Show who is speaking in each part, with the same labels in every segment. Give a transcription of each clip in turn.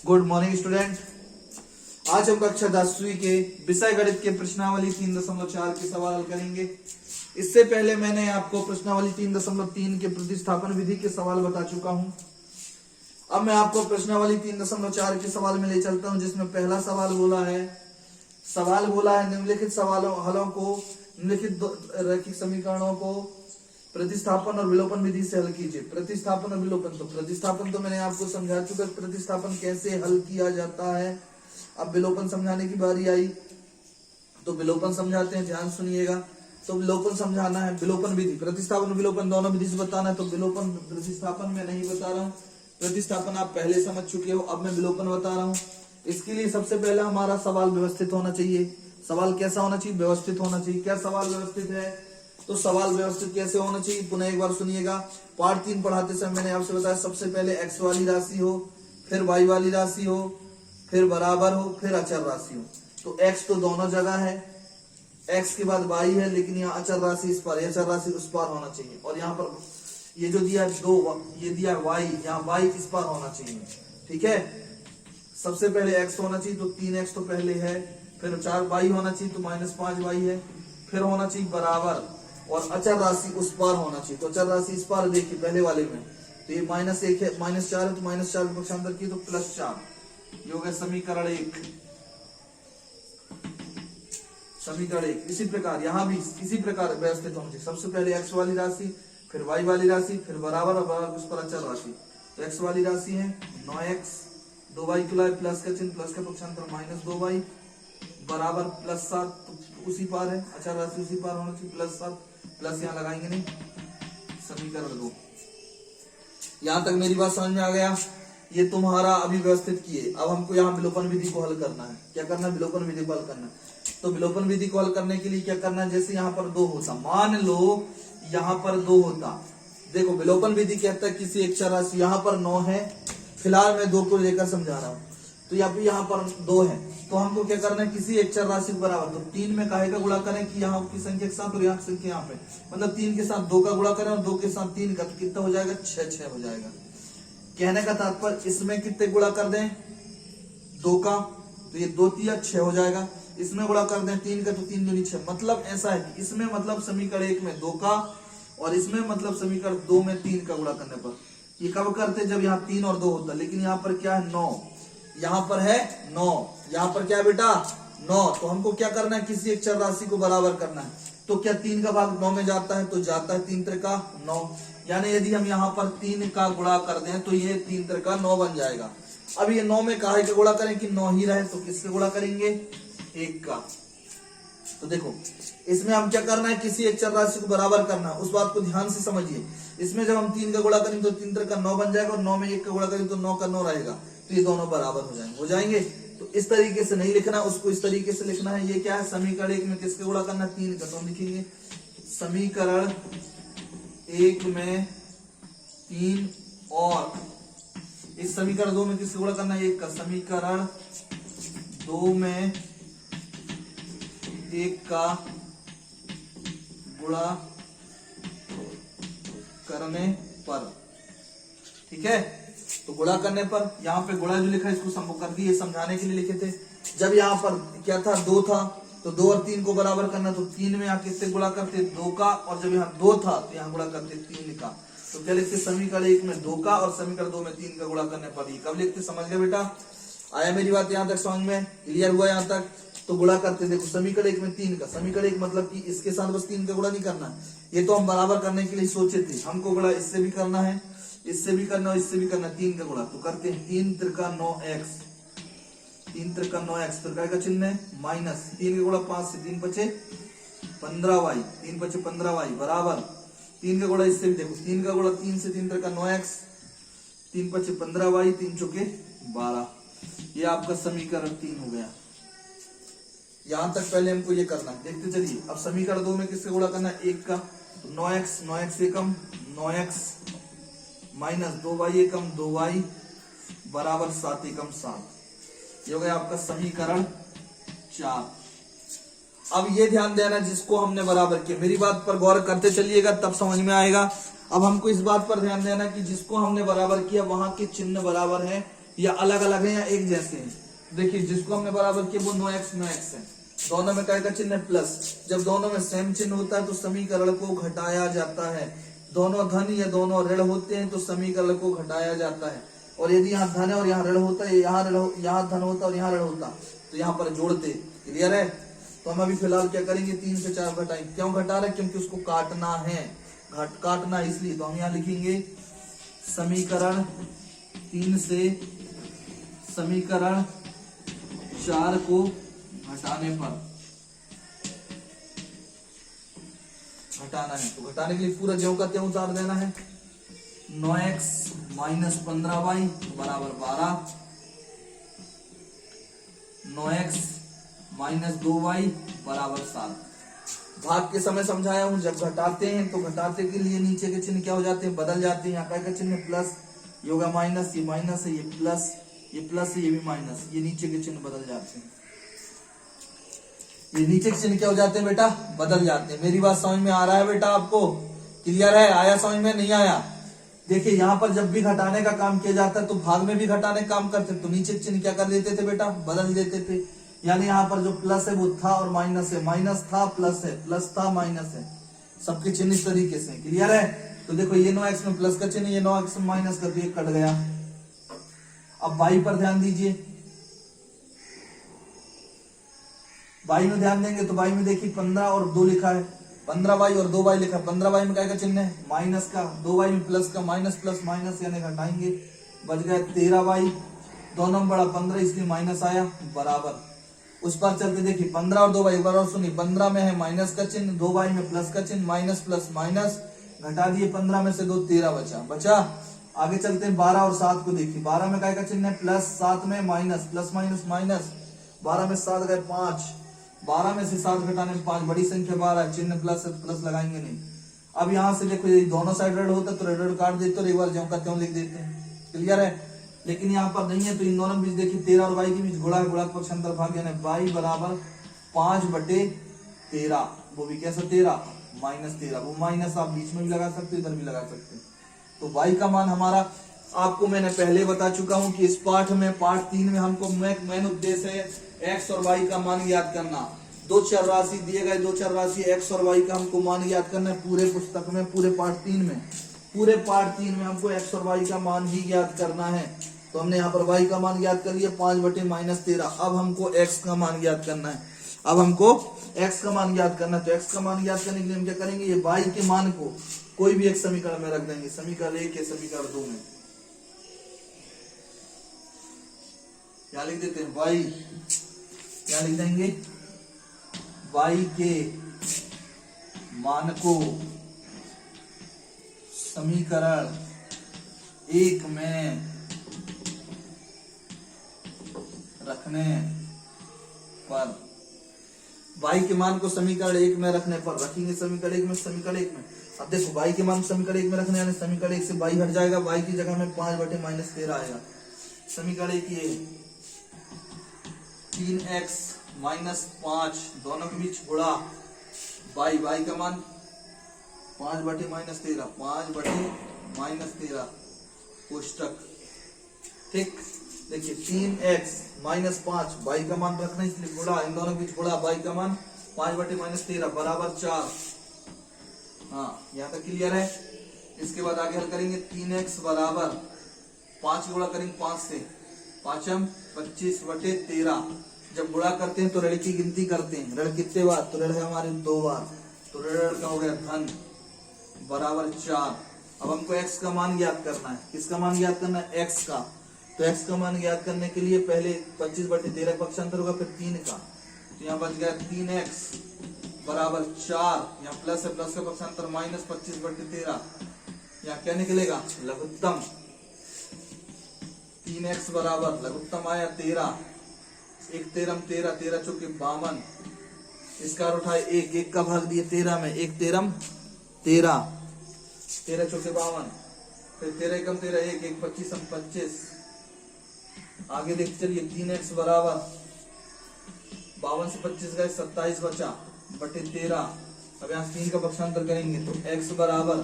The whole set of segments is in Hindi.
Speaker 1: Good morning student. आज हम कक्षा 10वीं के विषय गणित के प्रश्नावली 3.4 के सवाल हल करेंगे। इससे पहले मैंने आपको प्रश्नावली 3.3 के प्रतिस्थापन विधि के सवाल बता चुका हूं। अब मैं आपको प्रश्नावली 3.4 के सवाल में ले चलता हूं, जिसमें पहला सवाल बोला है निम्नलिखित सवालों हलों को निम्नलिखित रैखिक समीकरणों को प्रतिस्थापन और विलोपन विधि से हल कीजिए। प्रतिस्थापन और विलोपन, तो प्रतिस्थापन तो मैंने आपको समझा चुका, प्रतिस्थापन कैसे हल किया जाता है। अब विलोपन समझाने की बारी आई, तो विलोपन समझाते हैं, ध्यान सुनिएगा। तो विलोपन समझाना है, विलोपन विधि, प्रतिस्थापन और विलोपन दोनों विधि से बताना है। तो विलोपन प्रतिस्थापन में नहीं बता रहा हूँ, प्रतिस्थापन आप पहले समझ चुके हो, अब मैं विलोपन बता रहा हूँ। इसके लिए सबसे पहले हमारा सवाल व्यवस्थित होना चाहिए। सवाल कैसा होना चाहिए? व्यवस्थित होना चाहिए। क्या सवाल व्यवस्थित है? तो सवाल व्यवस्थित कैसे होना चाहिए, पुनः एक बार सुनिएगा। पार्ट 3 पढ़ाते समय मैंने आपसे बताया, सबसे पहले x वाली राशि हो, फिर y वाली राशि हो, फिर बराबर हो, फिर अचर राशि हो। तो x तो दोनों जगह है, x के बाद y है, लेकिन यहाँ अचर राशि इस पार, अचर राशि उस पार होना चाहिए। और यहाँ पर ये जो दिया ये दिया y, यहाँ y इस पार होना चाहिए। ठीक है, सबसे पहले x होना चाहिए, तो 3x तो पहले है, फिर 4y होना चाहिए, तो -5y है, फिर होना चाहिए बराबर, और अचर राशि उस पार होना चाहिए। तो अचर राशि इस पार देखिए पहले वाले में, तो ये -1 है, -4 है, तो -4 को पक्षांतर किए तो +4, ये हो गया समीकरण 1। समीकरण 1 इसी प्रकार यहाँ भी इसी प्रकार व्यवस्थित होना चाहिए। सबसे पहले x वाली राशि, फिर y वाली राशि, फिर बराबर और बराबर उस पर अचर राशि। तो x वाली राशि है 9x, 2y के लिए प्लस का चिन्ह, प्लस का पक्षांतर -2y बराबर +7, तो उसी पार है, अचर राशि उसी पार होना चाहिए, +7, प्लस यहाँ लगाएंगे नहीं, समीकरण 2। यहां तक मेरी बात समझ में आ गया? ये तुम्हारा अभी व्यवस्थित किए। अब हमको यहाँ विलोपन विधि को हल करना है। क्या करना है? विलोपन विधि को हल करना है। तो विलोपन विधि को हल करने के लिए क्या करना है? जैसे यहाँ पर 2 होता, मान लो यहाँ पर 2 होता, देखो विलोपन विधि कहता है किसी एक चर राशि, यहाँ पर 9 है, फिलहाल मैं 2 को लेकर समझा रहा हूँ, तो यहाँ पर 2 है, तो हमको क्या करना है? किसी एक चर राशि के बराबर, तो 3 में काहे का गुणा करें कि यहाँ की संख्या के साथ और यहाँ की संख्या यहाँ पे, मतलब 3 के साथ 2 का गुणा करें और 2 के साथ 3 का, तो कितना हो जाएगा? 6 हो जाएगा। कहने का तात्पर्य इसमें कितने गुणा कर दें? 2 का, तो ये 2 3 6 हो जाएगा। इसमें गुणा कर दें 3 का, तो 3 दूनी 6। मतलब ऐसा है कि इसमें मतलब समीकरण 1 में 2 का, और इसमें मतलब समीकरण 2 में 3 का गुणा करने पर। ये कब करते? जब यहाँ 3 और 2 होता, लेकिन यहाँ पर क्या है? 9, यहाँ पर है 9, यहाँ पर क्या है बेटा? 9। तो हमको क्या करना है? किसी एक चर राशि को बराबर करना है। तो क्या 3 का भाग 9 में जाता है? तो जाता है, 3 त्रिका 9, यानी यदि हम यहाँ पर 3 का गुणा कर दें तो ये 3 त्रिका 9 बन जाएगा। अब ये 9 में काहे का गुणा करें कि 9 ही रहे, तो किससे गुणा करेंगे? 1 का। तो देखो इसमें हम क्या करना है? किसी एक चर राशि को बराबर करना है, उस बात को ध्यान से समझिए। इसमें जब हम 3 का गुणा करेंगे तो 3 त्रिका 9 बन जाएगा, और 9 में 1 का गुणा करेंगे तो 9 का 9 रहेगा, तो ये दोनों बराबर हो जाएंगे। तो इस तरीके से नहीं लिखना, उसको इस तरीके से लिखना है। ये क्या है? समीकरण 1 में किसके गुणा करना है? 3 का, तो हम लिखेंगे समीकरण 1 में 3, और इस समीकरण 2 में किसके गुणा करना है? 1 का। समीकरण 2 में 1 का गुणा करने पर, ठीक है। तो गुणा करने पर यहाँ पे गुणा जो लिखा है इसको संभव कर दिए, समझाने के लिए लिखे थे। जब यहाँ पर क्या था? 2 था, तो 2 और 3 को बराबर करना, तो 3 में यहाँ किससे गुणा करते? 2 का, और जब यहाँ 2 था तो यहाँ गुणा करते 3 का। तो क्या लिखते? समीकरण 1 में 2 का, और समीकरण 2 में 3 का गुणा करने पर। ये कब लिखते? समझ गए बेटा? आया मेरी बात यहाँ तक समझ में? क्लियर हुआ यहाँ तक? तो गुणा करते, देखो समीकरण 1 में 3 का, समीकरण 1 मतलब कि इसके साथ बस 3 का गुणा नहीं करना, ये तो हम बराबर करने के लिए सोचे थे। हमको गुणा इससे भी करना है, इससे भी करना और इससे भी करना, 3 का गुणा। तो करते हैं 3 त्रिका 9x, 3 त्रिका 9x, त्रिका का चिन्ह है माइनस, 3 का गुणा 5 से, 3 पचे 15y, 3 पचे 15y बराबर 3 का गुणा इससे भी, देखो 3 का गुणा 3 से, 3 त्रिका 9x, 3 पचे 15y, 3 चौके 12, ये आपका समीकरण 3 हो गया। यहां तक पहले हमको ये करना है, देखते चलिए। अब समीकरण 2 में किससे गुणा करना है? 1 का, तो 9x एकम 9x माइनस 2y एकम 2y बराबर 7 एकम 7, ये हो गया आपका समीकरण 4। अब ये ध्यान देना जिसको हमने बराबर किया, मेरी बात पर गौर करते चलिएगा तब समझ में आएगा। अब हमको इस बात पर ध्यान देना कि जिसको हमने बराबर किया वहां के चिन्ह बराबर है, या अलग अलग है या एक जैसे हैं। देखिए जिसको हमने बराबर किया वो नो एक्स है, दोनों में क्या का चिन्ह है प्लस। जब दोनों में सेम चिन्ह होता है तो समीकरण को घटाया जाता है। दोनों धन या दोनों ऋण होते हैं तो समीकरण को घटाया जाता है। और यदि यहाँ धन है और यहाँ ऋण होता है, यहाँ धन होता है और यहाँ ऋण होता तो यहाँ पर जोड़ते। क्लियर है? तो हम अभी फिलहाल क्या करेंगे, 3 से 4 घटाएंगे। क्यों घटा रहे? क्योंकि उसको काटना है, काटना इसलिए। तो हम यहाँ लिखेंगे समीकरण 3 से समीकरण 4 को घटाने पर, घटाना है तो घटाने के लिए पूरा ज्यों का त्यों उतार देना है। 9x माइनस 15y बराबर 12, 9x माइनस 2y बराबर 7। भाग के समय समझाया हूं, जब घटाते हैं तो घटाते के लिए नीचे के चिन्ह क्या हो जाते हैं, बदल जाते हैं। यहाँ का चिन्ह प्लस, ये होगा माइनस, ये माइनस है, ये प्लस है, ये भी माइनस, ये नीचे के चिन्ह बदल जाते हैं। ये नीचे के चिन्ह क्या हो जाते हैं बेटा, बदल जाते हैं। मेरी बात समझ में आ रहा है बेटा आपको? क्लियर है? आया समझ में? नहीं आया? देखिए यहाँ पर जब भी घटाने का काम किया जाता है तो भाग में भी घटाने का काम करते तो नीचे के चिन्ह क्या कर देते थे बेटा, बदल देते थे। यानी यहाँ पर जो प्लस है वो था और माइनस है, माइनस था प्लस है, प्लस था माइनस है, सबके चिन्ह इस तरीके से। क्लियर है? तो देखो ये 9x में प्लस का चिन्ह, ये 9x में माइनस का, तो ये कट गया। अब y पर ध्यान दीजिए, y में ध्यान देंगे तो y में देखिए 15 और 2 लिखा है, 15y और 2y लिखा है। 15y में क्या का चिन्ह है, माइनस का, 2y में प्लस का, माइनस प्लस माइनस यानी घटाएंगे, बच गया 13y, दोनों में बड़ा 15 इसलिए माइनस आया, बराबर। उस पर चलते देखिए 15 और 2y बराबर, सुनिए 15 में है माइनस का चिन्ह, 2y में प्लस का चिन्ह, माइनस प्लस माइनस घटा दिए, 15 में से 2 13 बचा। आगे चलते हैं 12 और 7 को देखिए, 12 में काय का चिन्ह है प्लस, 7 में माइनस, प्लस माइनस माइनस, 12 में 7 गए 5, 12 में से 7 घटाने में 5, बड़ी संख्या 12, चिन्ह प्लस है तो प्लस लगाएंगे नहीं। अब यहाँ से देखो ये दोनों साइड ऋण होता तो ऋण काट देते और एक बार ज्यों का त्यों लिख देते हैं। क्लियर है? लेकिन यहाँ पर नहीं है तो इन दोनों के बीच देखिए 13 और y के बीच गुणा, गुणा पक्षांतर भाग, यानी y बराबर 5/13, वो भी कैसा 13 माइनस 13, वो माइनस आप बीच में भी लगा सकते हो, इधर भी लगा सकते हो। तो y का मान हमारा, आपको मैंने पहले बता चुका हूं कि इस पाठ में, पाठ 3 में हमको मेन उद्देश्य है x और y का मान याद करना। दो चर राशि दिए गए, दो चर राशि x और y का हमको मान याद करना है पूरे पुस्तक में, पूरे पाठ 3 में, पूरे पाठ 3 में हमको x और y का मान ही याद करना है। तो हमने यहाँ पर y का मान याद कर लिया 5/-13। अब हमको x का मान याद करना है, अब हमको x का मान याद करना है। तो x का मान याद करने के लिए हम क्या करेंगे, ये y के मान को कोई भी एक समीकरण में रख देंगे, समीकरण 1 या समीकरण 2 में। क्या लिख देते हैं, y, क्या लिख देंगे, y के मान को समीकरण 1 में रखने पर, y के मान को समीकरण 1 में रखने पर रखेंगे, समीकरण 1 में, समीकरण 1 में। अब देखो y के मान समीकरण 1 में रखने, यानी समीकरण 1 से y हट जाएगा, y की जगह में 5/-13 आएगा। समीकरण 1 ये 3x माइनस 5, दोनों के बीच गुणा y का मान 5/-13, 5/-13 कोष्टक। ठीक, देखिए 3x माइनस 5, y का मान रखना इसलिए गुणा, इन दोनों के बीच गुणा, y का मान 5/-13 बराबर 4। हाँ, यहाँ तक क्लियर है? इसके बाद आगे हल करेंगे 3x बराबर 5 गुणा करेंगे 5 से, 5m 25/13। जब गुणा करते हैं तो ऋण की गिनती करते हैं, ऋण कितने बार, तो ऋण है हमारे 2 बार, तो ऋण का हो गया धन बराबर 4। अब हमको x का मान ज्ञात करना है, किसका मान ज्ञात करना है, x का। तो x का मान ज्ञात करने के लिए पहले 25/13 पक्षांतर होगा, फिर 3 का, तो यहाँ बच गया 3x बराबर 4, यहाँ प्लस है, प्लस का पक्षांतर माइनस 25/13, यहाँ क्या निकलेगा, लघुत्तम। 3x बराबर लघुत्तम आया 13, 1 13 13, 13 चौके 52, इसका उठाए 1 का भाग दिए 13 में, 1 13 13, 13 चौके 52, फिर 13 एकम 13, 1 1 25 25। आगे देखते चलिए 3x बराबर 52 से 25 गए 27 बचा बटे 13। अब यहाँ 3 का पक्षांतर करेंगे तो x बराबर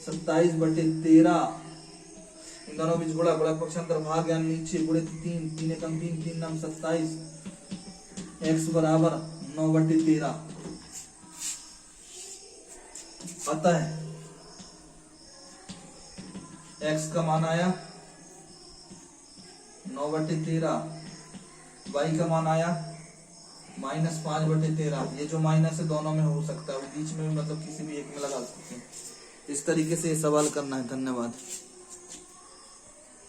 Speaker 1: 27/13, इन दोनों बीच गुणा, गुणा पक्षांतर भाग ज्ञान नीचे गुणे 3, 3 एकम 3, 3 नाम 27, x बराबर 9/13। अतः x का मान आया 9/13, y का मान आया -5/13। ये जो माइनस है दोनों में हो सकता है, वो बीच में भी मतलब किसी भी एक में लगा सकते हैं। इस तरीके से ये सवाल करना है। धन्यवाद।